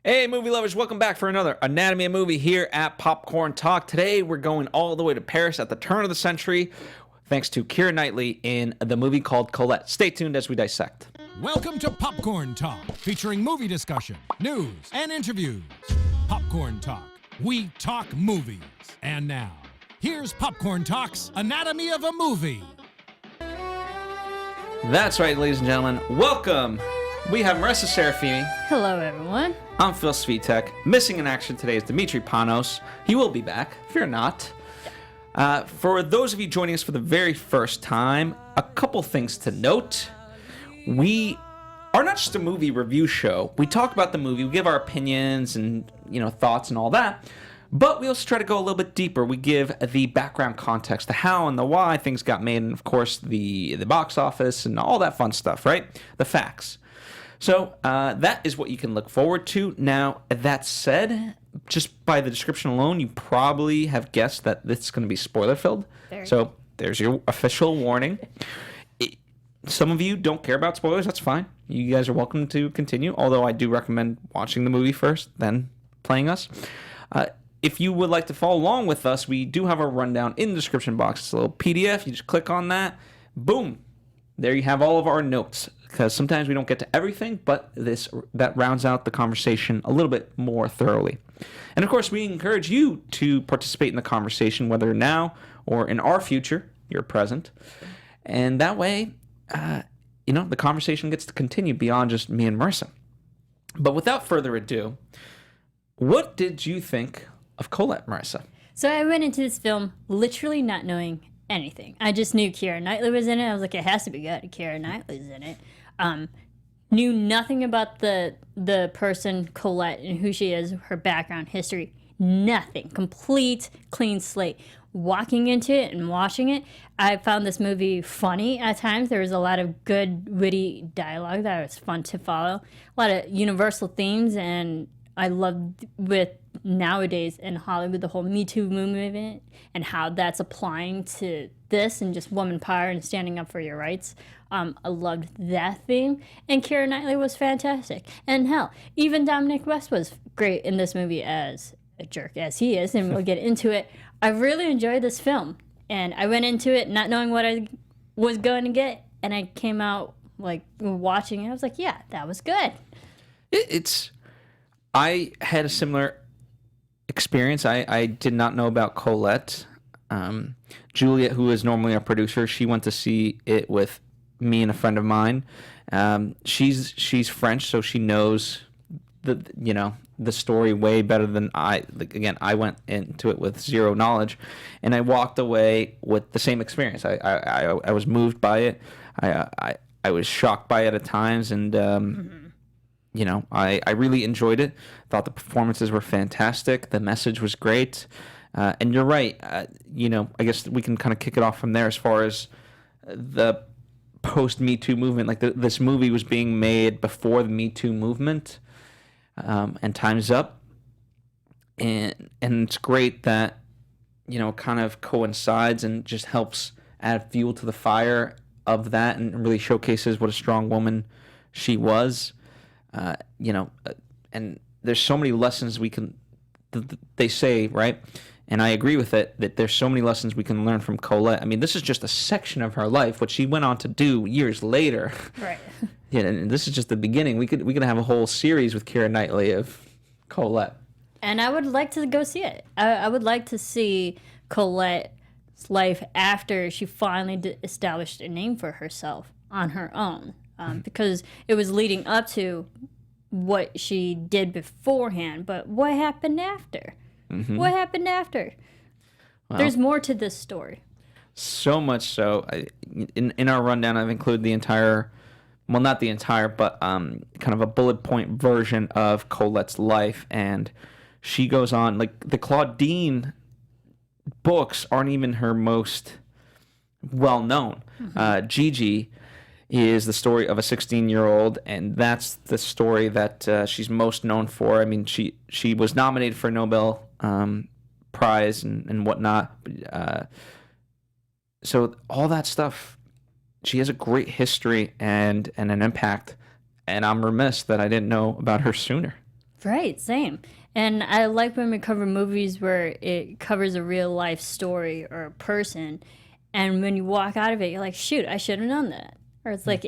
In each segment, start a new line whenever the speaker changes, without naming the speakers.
Hey, movie lovers, welcome back for another Anatomy of Movie here at Popcorn Talk. Today, we're going all the way to Paris at the turn of the century, thanks to Keira Knightley in the movie called Colette. Stay tuned as we dissect.
Welcome to Popcorn Talk, featuring movie discussion, news, and interviews. Popcorn Talk, we talk movies. And now, here's Popcorn Talk's Anatomy of a Movie.
That's right, ladies and gentlemen. Welcome. We have Marisa Serafini.
Hello, everyone.
I'm Phil Svitek. Missing in action today is Demetri Panos. He will be back. Fear not. For those of you joining us for the very first time, a couple things to note. We are not just a movie review show. We talk about the movie, we give our opinions and thoughts and all that. But we also try to go a little bit deeper. We give the background context, the how and the why things got made, and of course the box office and all that fun stuff, right? The facts. So that is what you can look forward to. Now, that said, just by the description alone, you probably have guessed that this is going to be spoiler-filled. So there's your official warning. Some of you don't care about spoilers. That's fine. You guys are welcome to continue, although I do recommend watching the movie first, then playing us. If you would like to follow along with us, we do have a rundown in the description box. It's a little PDF. You just click on that. Boom. There you have all of our notes. Because sometimes we don't get to everything, but that rounds out the conversation a little bit more thoroughly. And of course, we encourage you to participate in the conversation, whether now or in our future, your present. And that way, the conversation gets to continue beyond just me and Marisa. But without further ado, what did you think of Colette, Marisa?
So I went into this film literally not knowing anything. I just knew Keira Knightley was in it. I was like, it has to be good. Keira Knightley's in it. Knew nothing about the person Colette and who she is, her background, history, nothing. Complete clean slate. Walking into it and watching it, I found this movie funny at times. There was a lot of good, witty dialogue that was fun to follow. A lot of universal themes, and I loved with nowadays in Hollywood the whole Me Too movement and how that's applying to this and just woman power and standing up for your rights. I loved that theme, and Keira Knightley was fantastic. And hell, even Dominic West was great in this movie as a jerk as he is, and we'll get into it. I really enjoyed this film, and I went into it not knowing what I was going to get, and I came out like watching it. I was like, yeah, that was good.
I had a similar experience. I did not know about Colette. Juliet, who is normally our producer, she went to see it with me and a friend of mine. She's French, so she knows the story way better than I. Again, I went into it with zero knowledge, and I walked away with the same experience. I was moved by it. I was shocked by it at times, and I really enjoyed it. Thought the performances were fantastic. The message was great. And you're right. I guess we can kind of kick it off from there as far as the post-Me Too movement. Like this movie was being made before the Me Too movement, and Time's Up. And it's great that, kind of coincides and just helps add fuel to the fire of that and really showcases what a strong woman she was. And there's so many lessons we can, they say, right? And I agree with it, that there's so many lessons we can learn from Colette. I mean, this is just a section of her life, what she went on to do years later.
Right.
Yeah, and this is just the beginning. We could have a whole series with Keira Knightley of Colette.
And I would like to go see it. I would like to see Colette's life after she finally established a name for herself on her own. Because it was leading up to what she did beforehand, but what happened after? Mm-hmm. What happened after? Well, there's more to this story.
So much so. In our rundown, I've included the entire, well, not the entire, but kind of a bullet point version of Colette's life, and she goes on, like, the Claudine books aren't even her most well-known. Mm-hmm. Gigi is the story of a 16-year-old, and that's the story that she's most known for. I mean, she was nominated for a Nobel Prize and whatnot. So all that stuff, she has a great history and an impact, and I'm remiss that I didn't know about her sooner.
Right, same. And I like when we cover movies where it covers a real life story or a person, and when you walk out of it, you're like, shoot, I should have known that. Or it's like,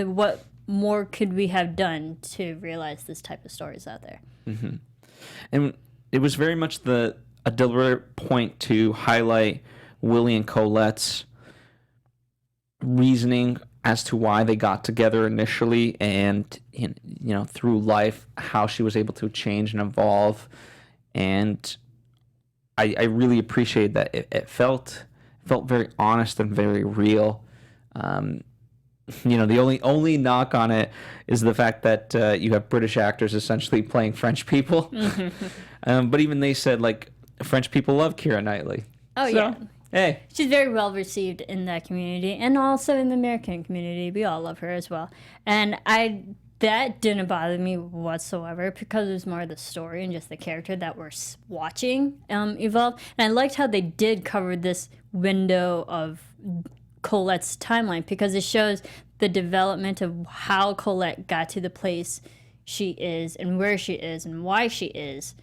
what more could we have done to realize this type of stories out there?
Mm-hmm. And it was very much a deliberate point to highlight Willie and Colette's reasoning as to why they got together initially, and through life how she was able to change and evolve. And I really appreciate that it felt very honest and very real. The only knock on it is the fact that you have British actors essentially playing French people. But even they said, like, French people love Keira Knightley.
Oh, so, yeah.
Hey.
She's very well received in that community, and also in the American community. We all love her as well. And that didn't bother me whatsoever, because it was more the story and just the character that we're watching evolve. And I liked how they did cover this window of Colette's timeline, because it shows the development of how Colette got to the place she is and where she is and why she is,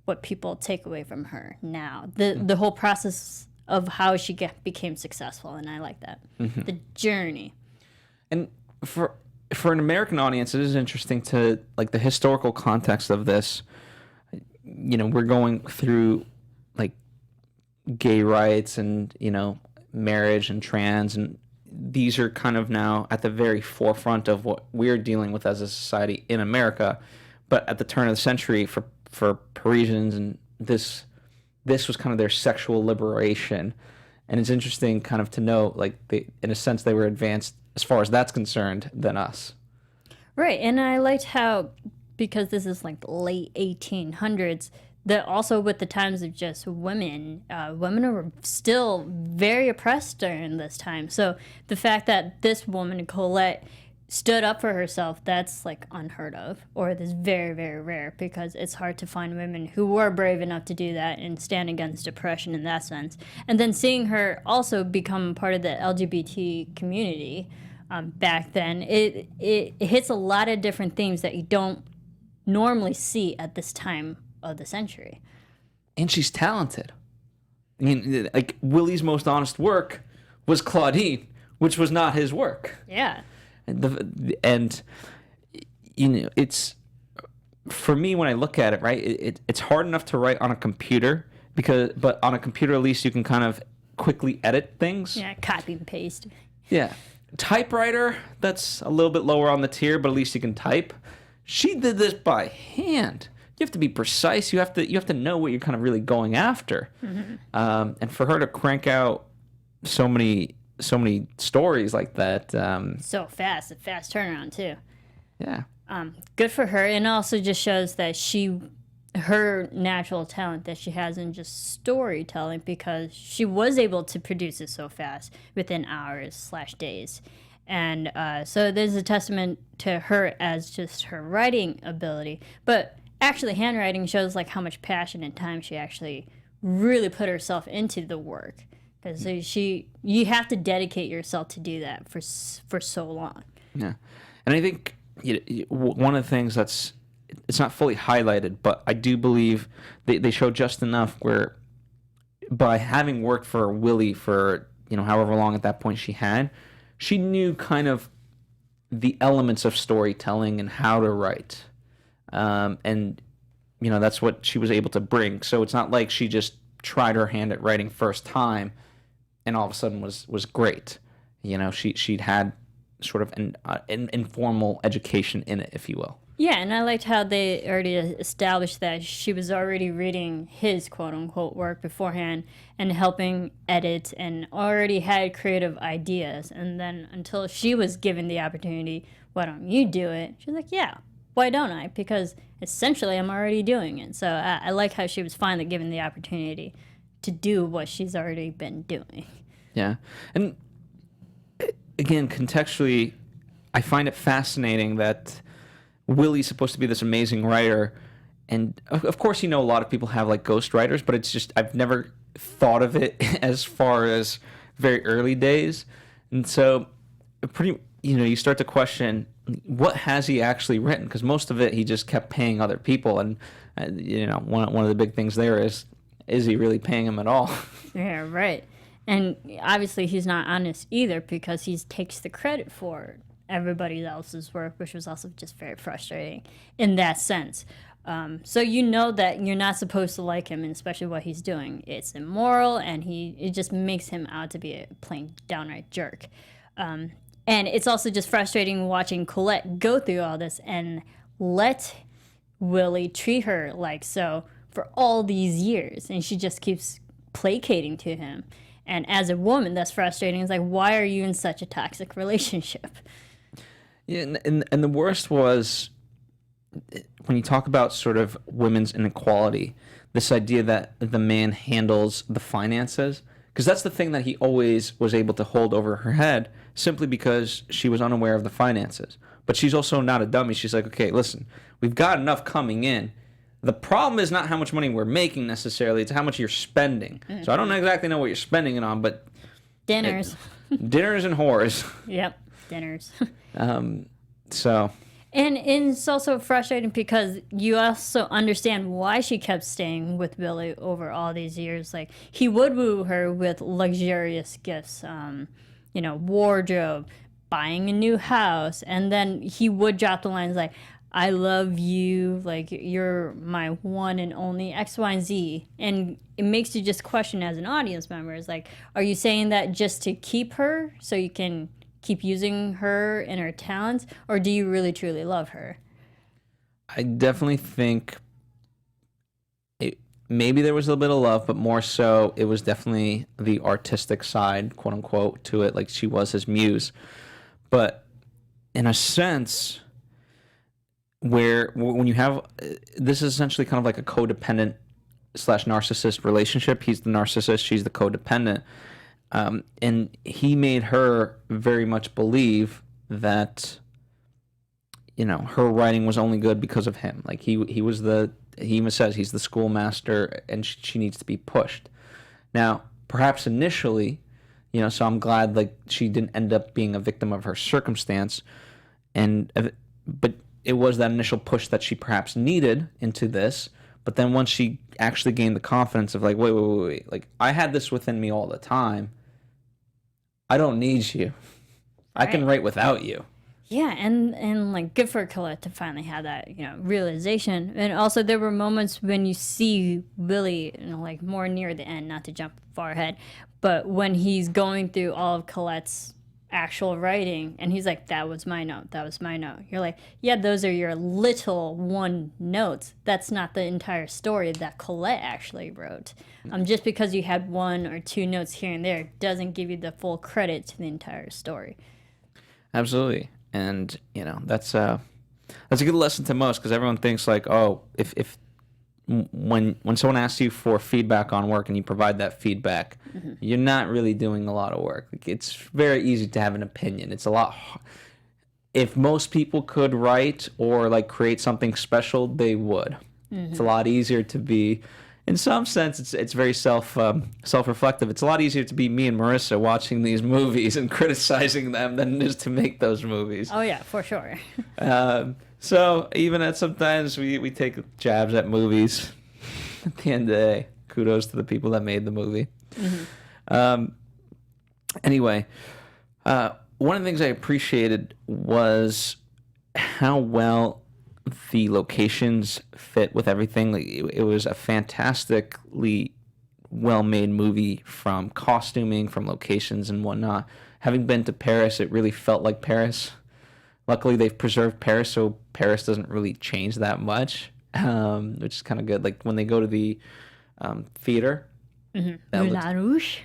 what people take away from her now. The whole process of how she became successful, and I like that. Mm-hmm. The journey. And
for an American audience, it is interesting to, like, the historical context of this. We're going through, like, gay rights and, marriage and trans, and these are kind of now at the very forefront of what we're dealing with as a society in America. But at the turn of the century, for Parisians, and this was kind of their sexual liberation. And it's interesting kind of to know, like, in a sense, they were advanced as far as that's concerned than us.
Right. And I liked how, because this is like the late 1800s, that also with the times of just women were still very oppressed during this time. So the fact that this woman, Colette, stood up for herself, that's like unheard of, or it's very, very rare, because it's hard to find women who were brave enough to do that and stand against oppression in that sense. And then seeing her also become part of the LGBT community back then, it hits a lot of different themes that you don't normally see at this time of the century.
And she's talented. I mean, like, Willie's most honest work was Claudine, which was not his work.
Yeah.
And it's, for me, when I look at it, right, it's hard enough to write on a computer, but on a computer at least you can kind of quickly edit things.
Yeah, copy and paste.
Yeah. Typewriter, that's a little bit lower on the tier, but at least you can type. She did this by hand. You have to be precise. You have to know what you're kind of really going after. Mm-hmm. And for her to crank out so many stories like that.
So fast, a fast turnaround too.
Yeah.
Good for her, and also just shows that her natural talent that she has in just storytelling, because she was able to produce it so fast within hours/days. And so there's a testament to her as just her writing ability. But actually handwriting shows like how much passion and time she actually really put herself into the work. Because you have to dedicate yourself to do that for so long. Yeah,
and I think one of the things it's not fully highlighted, but I do believe they show just enough where, by having worked for Willie for however long at that point she knew kind of the elements of storytelling and how to write, and that's what she was able to bring. So it's not like she just tried her hand at writing first time and all of a sudden was great. She'd had sort of an informal education in it, if you will.
Yeah, and I liked how they already established that she was already reading his quote-unquote work beforehand and helping edit, and already had creative ideas. And then until she was given the opportunity, why don't you do it? She's like, yeah, why don't I? Because essentially I'm already doing it. So I like how she was finally given the opportunity to do what she's already been doing.
Yeah. And again, contextually, I find it fascinating that Willie's supposed to be this amazing writer, and of course, a lot of people have like ghostwriters, but it's just, I've never thought of it as far as very early days. And so pretty you start to question, what has he actually written? Because most of it he just kept paying other people, and one of the big things there is he really paying him at all?
Yeah, right. And obviously he's not honest either, because he takes the credit for everybody else's work, which was also just very frustrating in that sense. So you know that you're not supposed to like him, and especially what he's doing. It's immoral, and it just makes him out to be a plain downright jerk. And it's also just frustrating watching Colette go through all this and let Willie treat her like so for all these years, and she just keeps placating to him. And as a woman, that's frustrating. It's like, why are you in such a toxic relationship?
Yeah, and the worst was when you talk about sort of women's inequality, this idea that the man handles the finances, because that's the thing that he always was able to hold over her head, simply because she was unaware of the finances. But she's also not a dummy. She's like, okay, listen, we've got enough coming in. The problem is not how much money we're making necessarily, it's how much you're spending. Mm-hmm. So I don't exactly know what you're spending it on, but...
Dinners.
Dinners and whores.
Yep, dinners.
So...
And it's also frustrating because you also understand why she kept staying with Billy over all these years. Like, he would woo her with luxurious gifts, wardrobe, buying a new house, and then he would drop the lines like, I love you, like, you're my one and only X, Y, and Z. And it makes you just question as an audience member, is like, are you saying that just to keep her so you can keep using her and her talents, or do you really truly love her?
I definitely think maybe there was a little bit of love, but more so it was definitely the artistic side, quote unquote, to it. Like, she was his muse. But in a sense, when you have, this is essentially kind of like a codependent / narcissist relationship. He's the narcissist, she's the codependent. And he made her very much believe that, her writing was only good because of him. Like, he even says he's the schoolmaster, and she needs to be pushed. Now, perhaps initially, so I'm glad, like, she didn't end up being a victim of her circumstance, but it was that initial push that she perhaps needed into this. But then once she actually gained the confidence of, like, wait, like, I had this within me all the time. I don't need you. I can write without you.
Yeah, and like, good for Colette to finally have that, realization. And also there were moments when you see Willie, like, more near the end, not to jump far ahead, but when he's going through all of Colette's actual writing, and he's like, that was my note, that was my note. You're like, yeah, those are your little one notes. That's not the entire story that Colette actually wrote. Just because you had one or two notes here and there doesn't give you the full credit to the entire story.
Absolutely. And that's a good lesson to most, because everyone thinks, like, oh, if when someone asks you for feedback on work and you provide that feedback, mm-hmm. you're not really doing a lot of work. Like, it's very easy to have an opinion. It's a lot. If most people could write or, like, create something special, they would. Mm-hmm. It's a lot easier to be. In some sense, it's very self-reflective. It's a lot easier to be me and Marisa watching these movies and criticizing them than it is to make those movies.
Oh, yeah, for sure.
So even at sometimes we take jabs at movies. At the end of the day, kudos to the people that made the movie. Mm-hmm. Anyway, one of the things I appreciated was how well the locations fit with everything. Like, it was a fantastically well-made movie, from costuming, from locations and whatnot. Having been to Paris, it really felt like Paris. Luckily, they've preserved Paris, so Paris doesn't really change that much, which is kind of good. Like, when they go to the theater.
Mm-hmm. Moulin Rouge?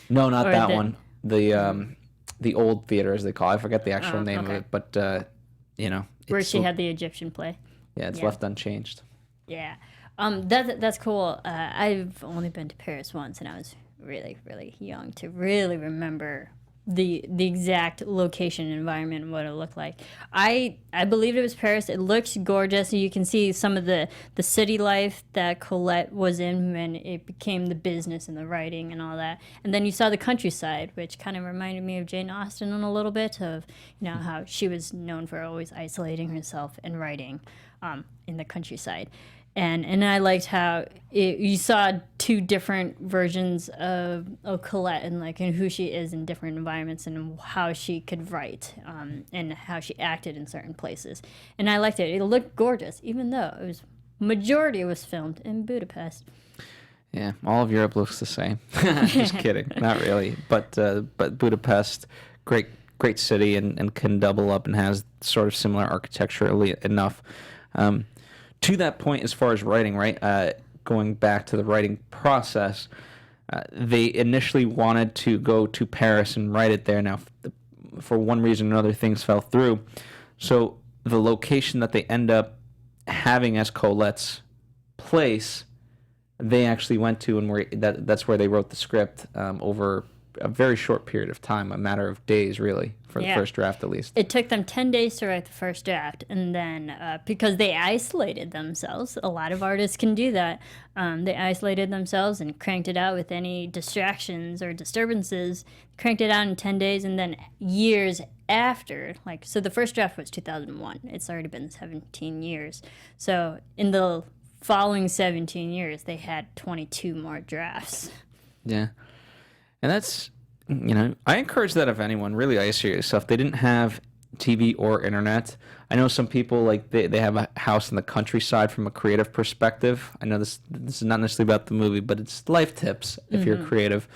No, not that one. The old theater, as they call it. I forget the actual name of it, but,
where she had the Egyptian play.
Yeah, it's left unchanged.
Yeah. That's cool. I've only been to Paris once, and I was really, really young to really remember the exact location and environment and what it looked like. I believed it was Paris. It looks gorgeous. You can see some of the city life that Colette was in when it became the business and the writing and all that. And then you saw the countryside, which kind of reminded me of Jane Austen in a little bit of, how she was known for always isolating herself and writing in the countryside. And I liked how you saw two different versions of Colette and who she is in different environments and how she could write and how she acted in certain places. And I liked it. It looked gorgeous, even though majority was filmed in Budapest.
Yeah, all of Europe looks the same. Just kidding, not really. But Budapest, great city and can double up and has sort of similar architecturally enough. To that point, as far as writing, right, going back to the writing process, they initially wanted to go to Paris and write it there. Now, for one reason or another, things fell through. So the location that they end up having as Colette's place, they actually went to, and that's where they wrote the script over a very short period of time, a matter of days, really, for the first draft at least.
It took them 10 days to write the first draft, and then because they isolated themselves, a lot of artists can do that. They isolated themselves and cranked it out with any distractions or disturbances, cranked it out in 10 days, and then years after, so the first draft was 2001. It's already been 17 years. So in the following 17 years, they had 22 more drafts.
Yeah. And that's, I encourage that of anyone, really isolate yourself. They didn't have TV or internet. I know some people, they have a house in the countryside from a creative perspective. I know this is not necessarily about the movie, but it's life tips if you're creative.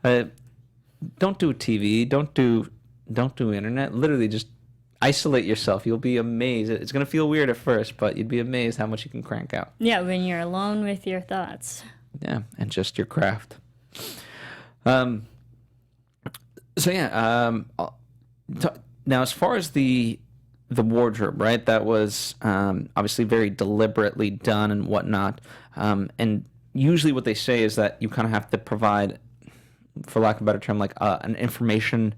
Don't do TV. Don't do internet. Literally just isolate yourself. You'll be amazed. It's going to feel weird at first, but you'd be amazed how much you can crank out.
Yeah, when you're alone with your thoughts.
Yeah, and just your craft. Now as far as the wardrobe, right, that was obviously very deliberately done and whatnot, and usually what they say is that you kind of have to provide, for lack of a better term, an information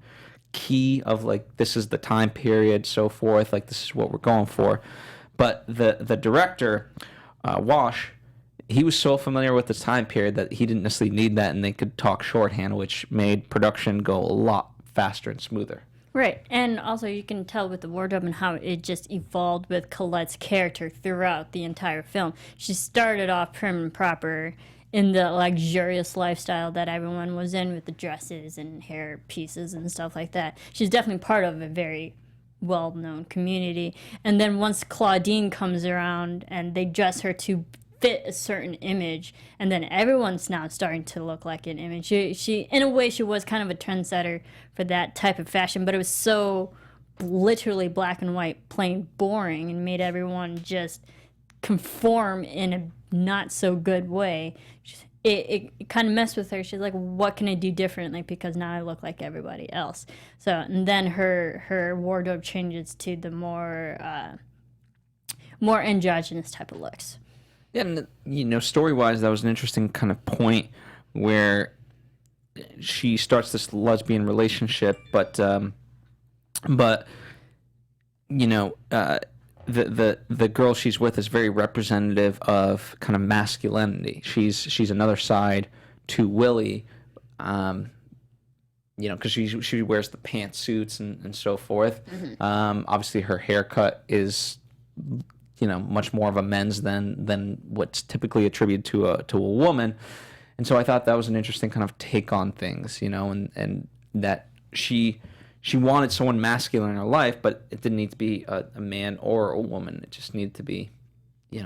key of this is the time period, so forth, this is what we're going for. But the director, Wash, he was so familiar with this time period that he didn't necessarily need that, and they could talk shorthand, which made production go a lot faster and smoother.
Right, and also you can tell with the wardrobe and how it just evolved with Colette's character throughout the entire film. She started off prim and proper in the luxurious lifestyle that everyone was in with the dresses and hair pieces and stuff like that. She's definitely part of a very well-known community. And then once Claudine comes around and they dress her to fit a certain image, and then everyone's now starting to look like an image. She in a way, she was kind of a trendsetter for that type of fashion, but it was so literally black and white, plain boring, and made everyone just conform in a not so good way. It kind of messed with her. She's like, what can I do differently, because now I look like everybody else. So, and then her wardrobe changes to the more androgynous type of looks.
Yeah, and story-wise, that was an interesting kind of point where she starts this lesbian relationship, but the girl she's with is very representative of kind of masculinity. She's another side to Willie, because she wears the pantsuits and so forth. Mm-hmm. Obviously, her haircut is much more of a men's than what's typically attributed to a woman, and so I thought that was an interesting kind of take on things, and that she wanted someone masculine in her life, but it didn't need to be a man or a woman. It just needed to be,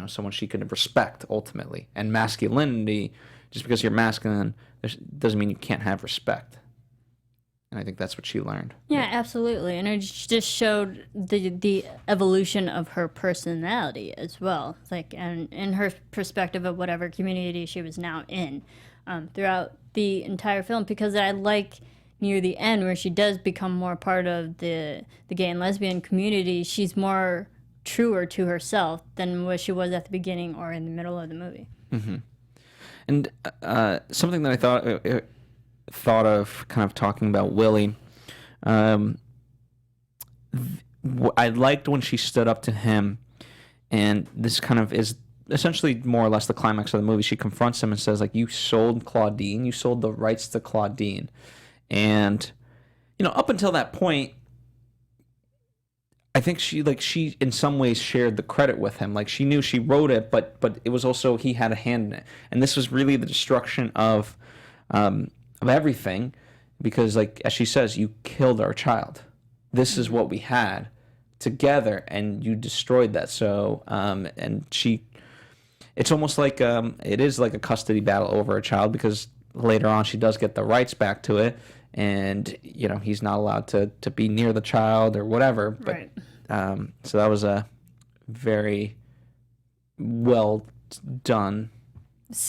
someone she could respect ultimately. And masculinity, just because you're masculine, doesn't mean you can't have respect. And I think that's what she learned.
Yeah, absolutely. And it just showed the evolution of her personality as well. And in her perspective of whatever community she was now in throughout the entire film. Because I like near the end where she does become more part of the gay and lesbian community, she's more truer to herself than what she was at the beginning or in the middle of the movie.
Mm-hmm. And something that I thought of kind of talking about Willie I liked when she stood up to him, and this kind of is essentially more or less the climax of the movie. She confronts him and says, like, you sold Claudine, you sold the rights to Claudine. And, you know, up until that point, I think she in some ways shared the credit with him. Like, she knew she wrote it, but it was also, he had a hand in it. And this was really the destruction of everything, because, like, as she says, you killed our child. This is what we had together, and you destroyed that. So, and she, it's almost like, it is like a custody battle over a child, because later on she does get the rights back to it, and, you know, he's not allowed to be near the child or whatever. But,
Right.
So that was a very well done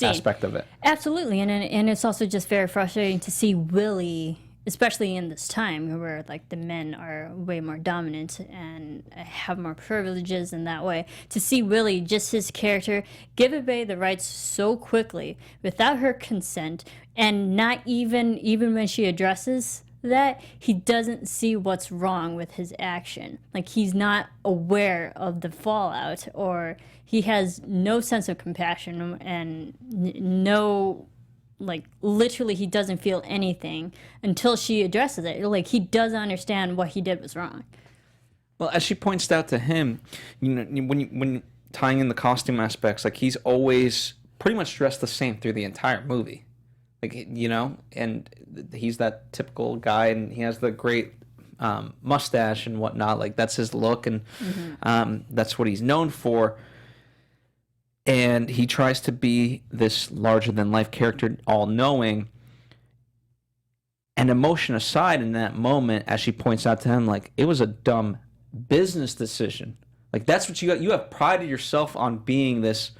aspect of it.
Absolutely, and it's also just very frustrating to see Willie, especially in this time where, like, the men are way more dominant and have more privileges in that way, to see Willie, just his character, give away the rights so quickly without her consent, and not even when she addresses that, he doesn't see what's wrong with his action. Like, he's not aware of the fallout, or he has no sense of compassion and no, like, literally he doesn't feel anything until she addresses it. Like, he doesn't understand what he did was wrong.
Well, as she points out to him, you know, when tying in the costume aspects, like, he's always pretty much dressed the same through the entire movie. Like, you know, and he's that typical guy, and he has the great mustache and whatnot. Like, that's his look, and that's what he's known for. And he tries to be this larger-than-life character, all-knowing. And emotion aside, in that moment, as she points out to him, like, it was a dumb business decision. Like, that's what you got. You have prided yourself on being this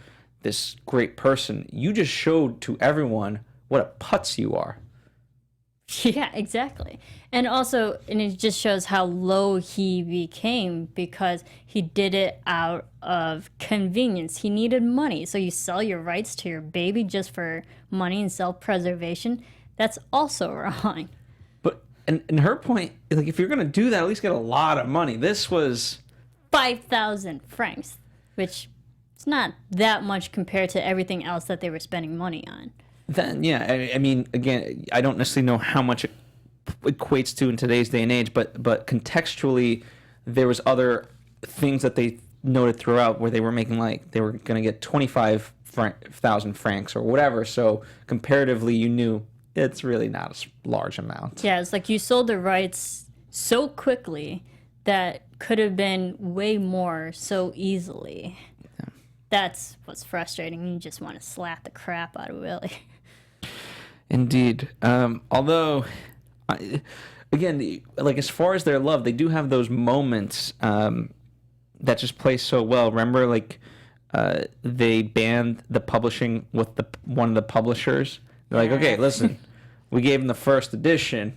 great person. You just showed to everyone what a putz you are.
Yeah, exactly. And also, and it just shows how low he became, because he did it out of convenience. He needed money. So you sell your rights to your baby just for money and self-preservation. That's also wrong.
But, and her point, like, if you're going to do that, at least get a lot of money. This was
5,000 francs, which is not that much compared to everything else that they were spending money on.
Then, yeah, I mean, again, I don't necessarily know how much it equates to in today's day and age, but contextually, there was other things that they noted throughout where they were making, like, they were going to get 25,000 francs or whatever. So comparatively, you knew it's really not a large amount.
Yeah, it's like you sold the rights so quickly that could have been way more so easily. Yeah. That's what's frustrating. You just want to slap the crap out of Willie.
Indeed. Although, again, like, as far as their love, they do have those moments that just play so well. Remember, like, they banned the publishing with one of the publishers. They're like, okay, listen, we gave them the first edition,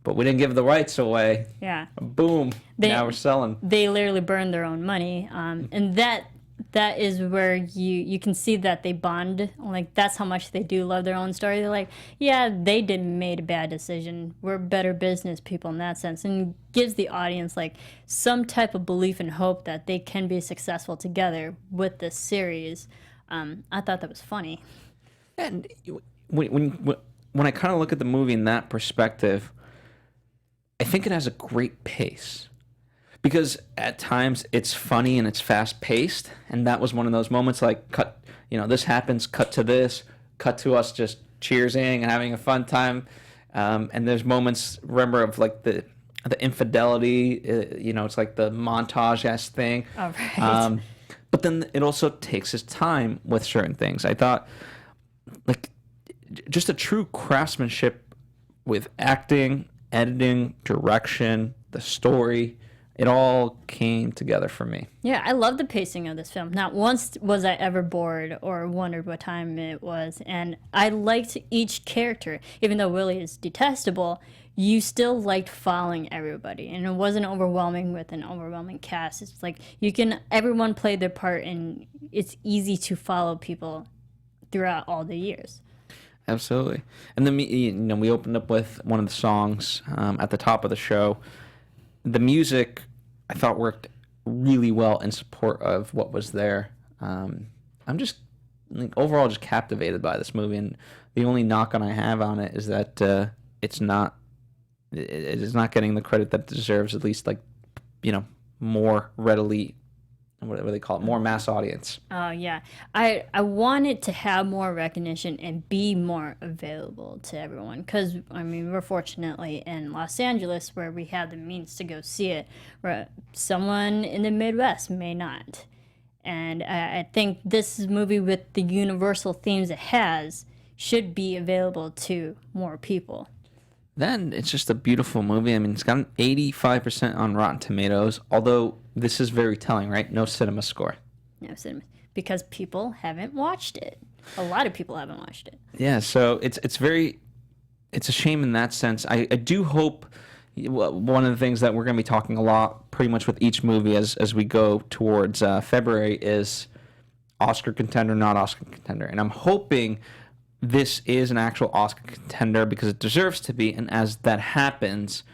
but we didn't give the rights away.
Yeah.
Boom. Now we're selling.
They literally burned their own money. And that is where you can see that they bond. Like, that's how much they do love their own story. They're like, yeah, they didn't made a bad decision. We're better business people in that sense. And gives the audience, like, some type of belief and hope that they can be successful together with this series. I thought that was funny.
And when I kind of look at the movie in that perspective, I think it has a great pace. Because at times it's funny and it's fast-paced, and that was one of those moments, like, cut, you know, this happens, cut to this, cut to us just cheersing and having a fun time. And there's moments, remember, of, like, the infidelity, you know, it's like the montage-esque thing.
All right.
But then it also takes its time with certain things. I thought, like, just a true craftsmanship with acting, editing, direction, the story. It all came together for me.
Yeah, I love the pacing of this film. Not once was I ever bored or wondered what time it was. And I liked each character. Even though Willie is detestable, you still liked following everybody. And it wasn't overwhelming with an overwhelming cast. It's like everyone played their part, and it's easy to follow people throughout all the years.
Absolutely. And then we opened up with one of the songs at the top of the show. The music I thought worked really well in support of what was there. I'm just overall just captivated by this movie, and the only knock on I have on it is that it is not getting the credit that it deserves. At least more readily. What do they call it? More mass audience.
Oh, yeah. I want it to have more recognition and be more available to everyone. Because, we're fortunately in Los Angeles where we have the means to go see it, where someone in the Midwest may not. And I think this movie, with the universal themes it has, should be available to more people.
Then it's just a beautiful movie. It's got an 85% on Rotten Tomatoes, although this is very telling, right? No cinema score.
No cinema. Because people haven't watched it. A lot of people haven't watched it.
Yeah, so it's a shame in that sense. I do hope one of the things that we're going to be talking a lot pretty much with each movie as we go towards February is Oscar contender, not Oscar contender. And I'm hoping this is an actual Oscar contender because it deserves to be, and as that happens,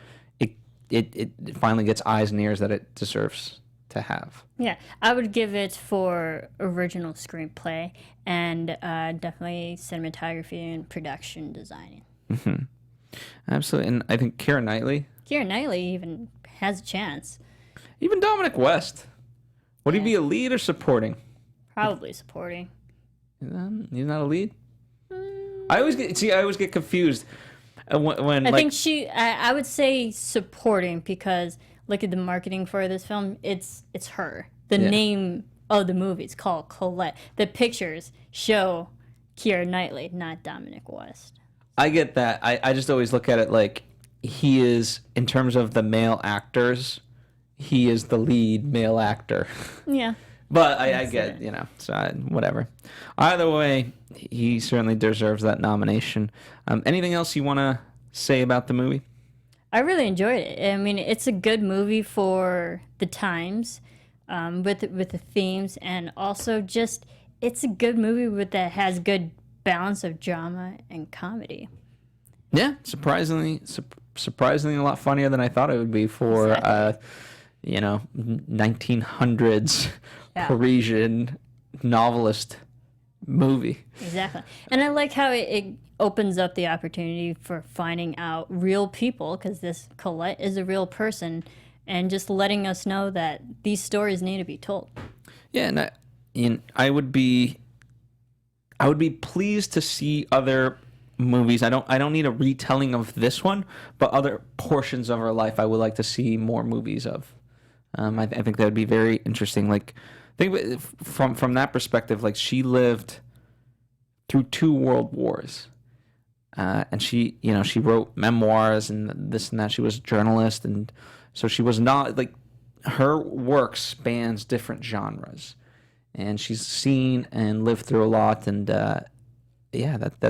it finally gets eyes and ears that it deserves to have.
Yeah, I would give it for original screenplay and definitely cinematography and production designing.
Mm-hmm. Absolutely, and I think Keira Knightley
even has a chance.
Even Dominic West. Would he be a lead or supporting?
Probably supporting.
He's not a lead? I always get confused when
I think I would say supporting because look at the marketing for this film. It's her. The name of the movie is called Colette. The pictures show Keira Knightley, not Dominic West.
I get that. I just always look at it like he is, in terms of the male actors, he is the lead male actor.
Yeah.
But I get, so whatever. Either way, he certainly deserves that nomination. Anything else you want to say about the movie?
I really enjoyed it. It's a good movie for the times, with the themes, and also just it's a good movie that has good balance of drama and comedy.
Yeah, surprisingly a lot funnier than I thought it would be for 1900s Parisian novelist movie.
Exactly. And I like how it opens up the opportunity for finding out real people, because this Colette is a real person, and just letting us know that these stories need to be told.
Yeah, and I would be pleased to see other movies. I don't need a retelling of this one, but other portions of her life I would like to see more movies of. I think that would be very interesting. Think from that perspective, she lived through 2 world wars, and she wrote memoirs and this and that. She was a journalist, and so she was not her work spans different genres, and she's seen and lived through a lot, and that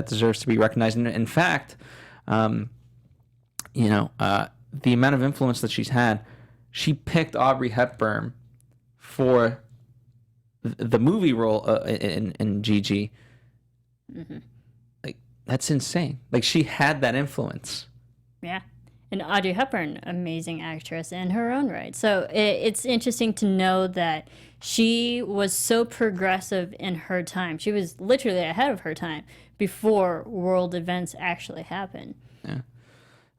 deserves to be recognized. And in fact, the amount of influence that she's had, she picked Audrey Hepburn for the movie role in Gigi.
Mm-hmm.
That's insane. She had that influence.
Yeah. And Audrey Hepburn, amazing actress in her own right. So it's interesting to know that she was so progressive in her time. She was literally ahead of her time before world events actually happened.
Yeah.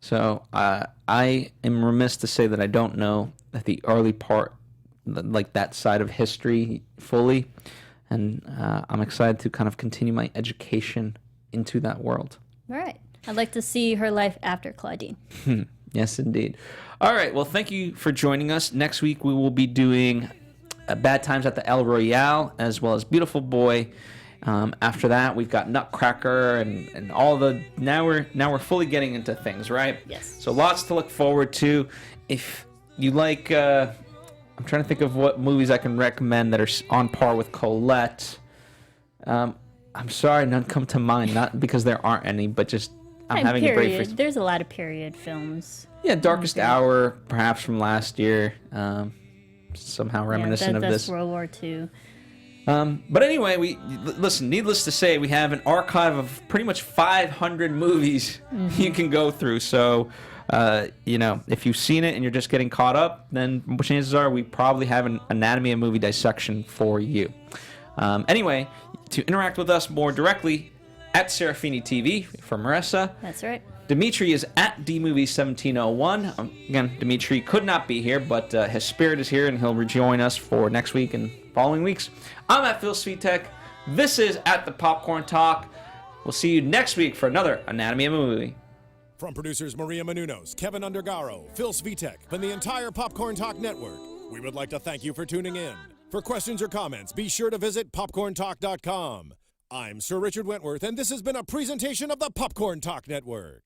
So I am remiss to say that I don't know the early part, that side of history fully, and I'm excited to kind of continue my education into that world.
All right. I'd like to see her life after Claudine.
Yes, indeed. All right. Well, thank you for joining us. Next week we will be doing Bad Times at the El Royale, as well as Beautiful Boy. After that, we've got Nutcracker and all the. Now we're fully getting into things, right?
Yes.
So lots to look forward to. If you like, I'm trying to think of what movies I can recommend that are on par with Colette. I'm sorry, none come to mind. Not because there aren't any, but just I'm having a break.
There's a lot of period films.
Yeah, Darkest Hour, perhaps from last year. Somehow reminiscent of
that's
this.
World War II.
But anyway, listen, needless to say, we have an archive of pretty much 500 movies you can go through. So, if you've seen it and you're just getting caught up, then chances are we probably have an anatomy and movie dissection for you. Anyway, to interact with us more directly, at Serafini TV for Marisa.
That's right.
Demetri is at dmovie1701. Again, Demetri could not be here, but his spirit is here, and he'll rejoin us for next week and following weeks. I'm at Phil Svitek. This is at the Popcorn Talk. We'll see you next week for another Anatomy of a Movie.
From producers Maria Menounos, Kevin Undergaro, Phil Svitek, and the entire Popcorn Talk Network, we would like to thank you for tuning in. For questions or comments, be sure to visit popcorntalk.com. I'm Sir Richard Wentworth, and this has been a presentation of the Popcorn Talk Network.